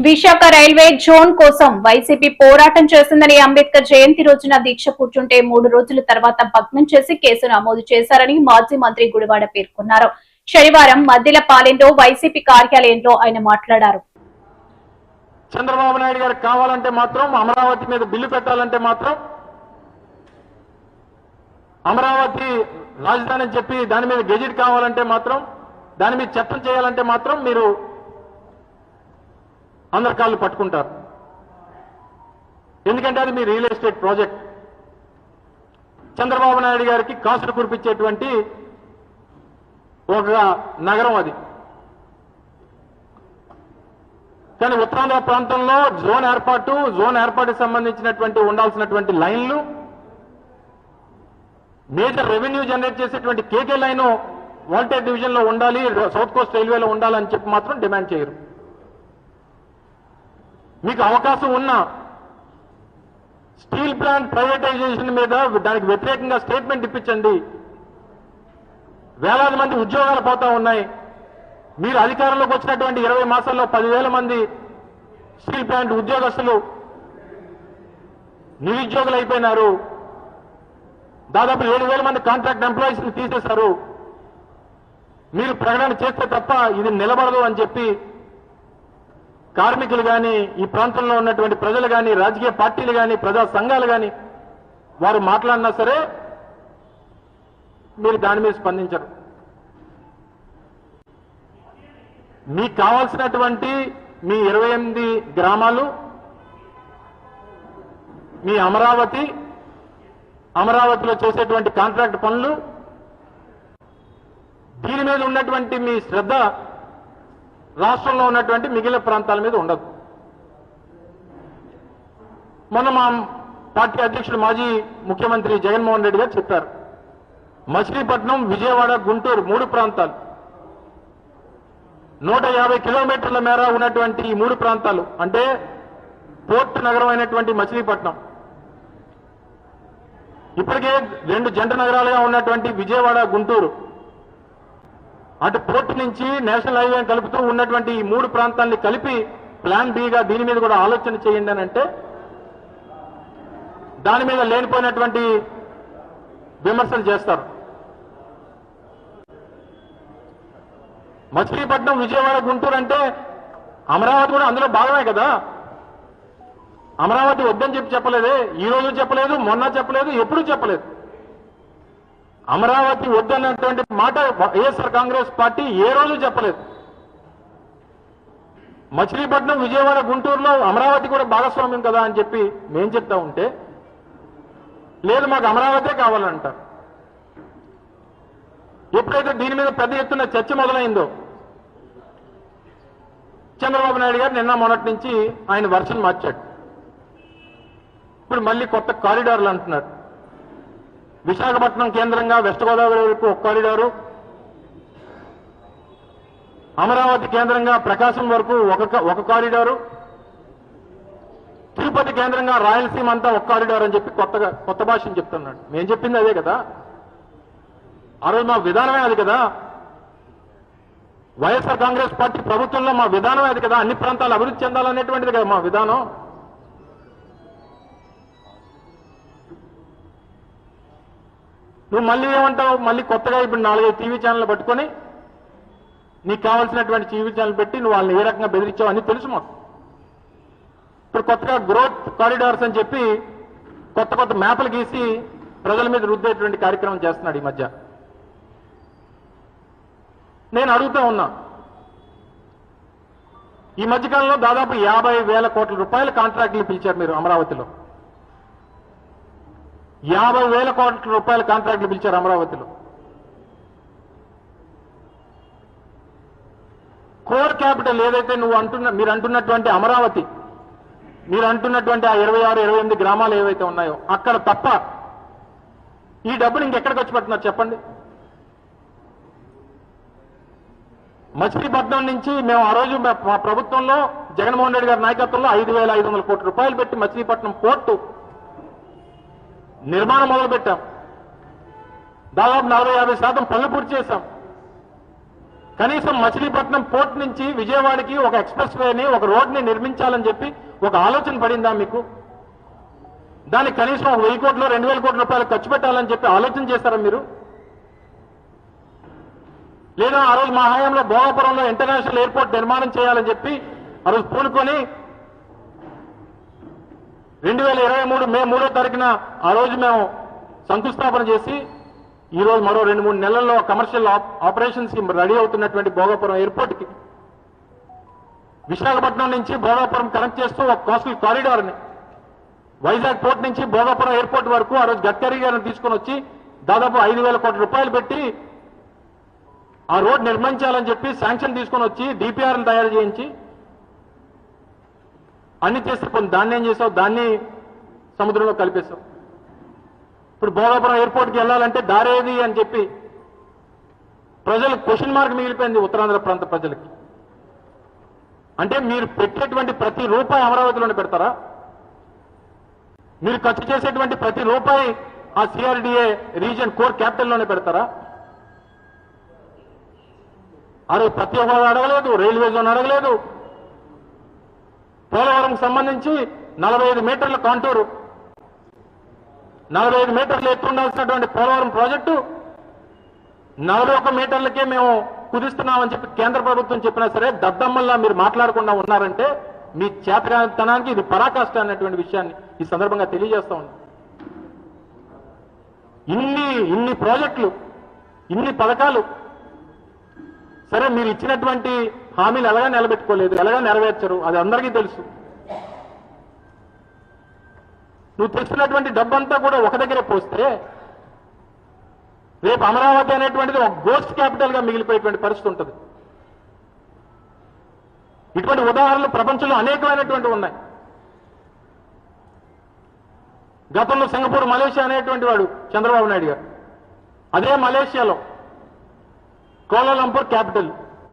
Visakha railway zone కోసం YCP పోరాటం చేసిందని అంబేద్కర్ జయంతి రోజున దీక్ష కూర్చుంటే 3 రోజుల తర్వాత భగ్నం చేసి కేసు నమోదు చేశారని మాజీ మంత్రి గుడివాడ పేర్కొన్నారు. శనివారం మద్దిలపాలెంలో వైసీపీ కార్యాలయంలో ఆయన మాట్లాడారు. చంద్రబాబు నాయుడు గారు కావాలంటే మాత్రం అమరావతి మీద బిల్లు పెట్టాలంటే మాత్రం అమరావతి రాజధాని అని చెప్పి దాని మీద గెజిట్ కావాలంటే మాత్రం దాని మీద చట్టం చేయాలంటే మాత్రం మీరు అందరి కాళ్ళు పట్టుకుంటారు. ఎందుకంటే అది మీ real estate project. Chandrababu Naidu గారికి కాసులు కురిపించేటువంటి ఒక నగరం అది. కానీ ఉత్తరాంధ్ర ప్రాంతంలో జోన్ ఏర్పాటుకు సంబంధించినటువంటి ఉండాల్సినటువంటి లైన్లు, మేజర్ రెవెన్యూ జనరేట్ చేసేటువంటి కేకే లైన్ వాల్టేర్ డివిజన్ లో ఉండాలి, సౌత్ కోస్ట్ రైల్వేలో ఉండాలని చెప్పి మాత్రం డిమాండ్ చేయరు. మీకు అవకాశం ఉన్న స్టీల్ ప్లాంట్ ప్రైవేటైజేషన్ మీద దానికి వ్యతిరేకంగా స్టేట్మెంట్ ఇప్పించండి. వేలాది మంది ఉద్యోగాలు పోతా ఉన్నాయి. మీరు అధికారంలోకి వచ్చినటువంటి 20 మాసాల్లో 10,000 మంది స్టీల్ ప్లాంట్ ఉద్యోగస్తులు నిరుద్యోగులు అయిపోయినారు. దాదాపు 7,000 మంది కాంట్రాక్ట్ ఎంప్లాయీస్ ని తీసేశారు. మీరు ప్రకటన చేస్తే తప్ప ఇది నిలబడదు అని చెప్పి కార్మికులు కానీ, ఈ ప్రాంతంలో ఉన్నటువంటి ప్రజలు కానీ, రాజకీయ పార్టీలు కానీ, ప్రజా సంఘాలు కానీ వారు మాట్లాడినా సరే మీరు దాని మీద స్పందించరు. మీకు కావాల్సినటువంటి మీ 28 గ్రామాలు, మీ అమరావతిలో చేసేటువంటి కాంట్రాక్ట్ పనులు, దీని మీద ఉన్నటువంటి మీ శ్రద్ధ రాష్ట్రంలో ఉన్నటువంటి మిగిలిన ప్రాంతాల మీద ఉండదు. మొన్న మా పార్టీ అధ్యక్షుడు మాజీ ముఖ్యమంత్రి జగన్మోహన్ రెడ్డి గారు చెప్పారు, మచిలీపట్నం, విజయవాడ, గుంటూరు 3 ప్రాంతాలు, 150 కిలోమీటర్ల మేర ఉన్నటువంటి ఈ 3 ప్రాంతాలు అంటే పోర్ట్ నగరం అయినటువంటి మచిలీపట్నం, ఇప్పటికే 2 జంట నగరాలుగా ఉన్నటువంటి విజయవాడ, గుంటూరు, అటు పోర్టు నుంచి నేషనల్ హైవే కలుపుతూ ఉన్నటువంటి ఈ 3 ప్రాంతాలని కలిపి ప్లాన్ బిగా దీని మీద కూడా ఆలోచన చేయండి అని అంటే దాని మీద లేనిపోయినటువంటి విమర్శలు చేస్తారు. మచిలీపట్నం, విజయవాడ, గుంటూరు అంటే అమరావతి కూడా అందులో భాగమే కదా. అమరావతి వద్దని చెప్పలేదే, ఈ రోజు చెప్పలేదు, మొన్న చెప్పలేదు, ఎప్పుడూ చెప్పలేదు. అమరావతి వద్దన్నటువంటి మాట వైఎస్ఆర్ కాంగ్రెస్ పార్టీ ఏ రోజు చెప్పలేదు. మచిలీపట్నం, విజయవాడ, గుంటూరులో అమరావతి కూడా భాగస్వామ్యం కదా అని చెప్పి మేం చెప్తా ఉంటే లేదు మాకు అమరావతే కావాలంటారు. ఎప్పుడైతే దీని మీద పెద్ద ఎత్తున చర్చ మొదలైందో చంద్రబాబు నాయుడు గారు నిన్న మొన్నటి నుంచి ఆయన వర్షన్ మార్చాడు. ఇప్పుడు మళ్ళీ కొత్త కారిడార్లు అంటున్నారు. విశాఖపట్నం కేంద్రంగా వెస్ట్ గోదావరి వరకు ఒక కారిడారు, అమరావతి కేంద్రంగా ప్రకాశం వరకు ఒక కారిడారు, తిరుపతి కేంద్రంగా రాయలసీమ అంతా ఒక కారిడార్ అని చెప్పి కొత్త భాషను చెప్తున్నాడు. మేము చెప్పింది అదే కదా, ఆ రోజు మా విధానమే అది కదా. వైఎస్ఆర్ కాంగ్రెస్ పార్టీ ప్రభుత్వంలో మా విధానమే అది కదా, అన్ని ప్రాంతాలు అభివృద్ధి చెందాలనేటువంటిది కదా మా విధానం. నువ్వు మళ్ళీ ఏమంటావు, మళ్ళీ కొత్తగా ఇప్పుడు 4-5 టీవీ ఛానల్ పట్టుకొని నీకు కావాల్సినటువంటి టీవీ ఛానల్ పెట్టి నువ్వు వాళ్ళని ఏ రకంగా బెదిరించావు అని తెలుసు మాకు. ఇప్పుడు కొత్తగా గ్రోత్ కారిడార్స్ అని చెప్పి కొత్త మ్యాప్లు గీసి ప్రజల మీద రుద్దేటువంటి కార్యక్రమం చేస్తున్నాడు ఈ మధ్య. నేను అడుగుతా ఉన్నా, ఈ మధ్యకాలంలో దాదాపు 50,000 కోట్ల రూపాయల కాంట్రాక్టులు పిలిచారు మీరు అమరావతిలో. 50,000 కోట్ల రూపాయల కాంట్రాక్టులు పిలిచారు అమరావతిలో. కోర్ క్యాపిటల్ ఏదైతే మీరు అంటున్నటువంటి అమరావతి, మీరు అంటున్నటువంటి ఆ 26-28 గ్రామాలు ఏవైతే ఉన్నాయో అక్కడ తప్ప ఈ డబ్బులు ఇంకెక్కడ ఖర్చు పెడుతున్నారు చెప్పండి. మచిలీపట్నం నుంచి మేము ఆ రోజు మా ప్రభుత్వంలో జగన్మోహన్ రెడ్డి గారి నాయకత్వంలో 5,500 కోట్ల రూపాయలు పెట్టి మచిలీపట్నం పోర్టు నిర్మాణం మొదలుపెట్టాం. దాదాపు 40-50% పనులు పూర్తి చేశాం. కనీసం మచిలీపట్నం పోర్ట్ నుంచి విజయవాడకి ఒక ఎక్స్ప్రెస్ వేని ఒక రోడ్ని నిర్మించాలని చెప్పి ఒక ఆలోచన పడిందా మీకు? దానికి కనీసం 1000 కోట్లు 2000 కోట్ల రూపాయలు ఖర్చు పెట్టాలని చెప్పి ఆలోచన చేస్తారా మీరు? లేదా ఆ రోజు మా హయాంలో భోగాపురంలో ఇంటర్నేషనల్ ఎయిర్పోర్ట్ నిర్మాణం చేయాలని చెప్పి ఆ రోజు పూనుకొని 2023 మే 3వ తారీఖున ఆ రోజు మేము శంకుస్థాపన చేసి ఈ రోజు మరో 2-3 నెలల్లో కమర్షియల్ ఆపరేషన్స్ కి రెడీ అవుతున్నటువంటి భోగాపురం ఎయిర్పోర్ట్ కి విశాఖపట్నం నుంచి భోగాపురం కనెక్ట్ చేస్తూ ఒక కోస్టల్ కారిడార్ ని వైజాగ్ పోర్ట్ నుంచి భోగాపురం ఎయిర్పోర్ట్ వరకు ఆ రోజు గడ్కరీ గారిని తీసుకొని వచ్చి దాదాపు 5,000 కోట్ల రూపాయలు పెట్టి ఆ రోడ్ నిర్మించాలని చెప్పి శాంక్షన్ తీసుకొని వచ్చి డిపిఆర్ని తయారు చేయించి అన్ని చేస్తే కొన్ని దాన్ని ఏం చేసావు? దాన్ని సముద్రంలో కలిపేశావు. ఇప్పుడు భోగాపురం ఎయిర్పోర్ట్కి వెళ్ళాలంటే దారేది అని చెప్పి ప్రజలకు క్వశ్చన్ మార్క్ మిగిలిపోయింది ఉత్తరాంధ్ర ప్రాంత ప్రజలకి. అంటే మీరు పెట్టేటువంటి ప్రతి రూపాయి అమరావతిలోనే పెడతారా? మీరు ఖర్చు చేసేటువంటి ప్రతి రూపాయి ఆ సిఆర్డిఏ రీజియన్ కోర్ క్యాపిటల్లోనే పెడతారా? అరే ప్రతి ఒక్కరు అడగలేదు, రైల్వే జోన్ అడగలేదు. పోలవరం సంబంధించి 45 మీటర్ల కాంటూరు, 45 మీటర్లు ఎత్తుండాల్సినటువంటి పోలవరం ప్రాజెక్టు 41 మీటర్లకే మేము కుదిస్తున్నామని చెప్పి కేంద్ర ప్రభుత్వం చెప్పినా సరే దద్దమ్మల్లా మీరు మాట్లాడకుండా ఉన్నారంటే మీ చేతకానితనానికి ఇది పరాకాష్ట అనేటువంటి విషయాన్ని ఈ సందర్భంగా తెలియజేస్తా ఉన్నాం. ఇన్ని ప్రాజెక్టులు, ఇన్ని పథకాలు, సరే మీరు ఇచ్చినటువంటి హామీలు ఎలాగా నిలబెట్టుకోలేదు, ఎలాగా నెరవేర్చరు, అది అందరికీ తెలుసు. నువ్వు తెచ్చినటువంటి డబ్బంతా కూడా ఒక దగ్గరే పోస్తే రేపు అమరావతి అనేటువంటిది ఒక గోస్ట్ క్యాపిటల్ గా మిగిలిపోయేటువంటి పరిస్థితి ఉంటుంది. ఇటువంటి ఉదాహరణలు ప్రపంచంలో అనేకమైనటువంటివి ఉన్నాయి. గతంలో సింగపూర్, మలేషియా అనేటువంటి వాడు చంద్రబాబు నాయుడు గారు. అదే మలేషియాలో కోలాలంపూర్ క్యాపిటల్,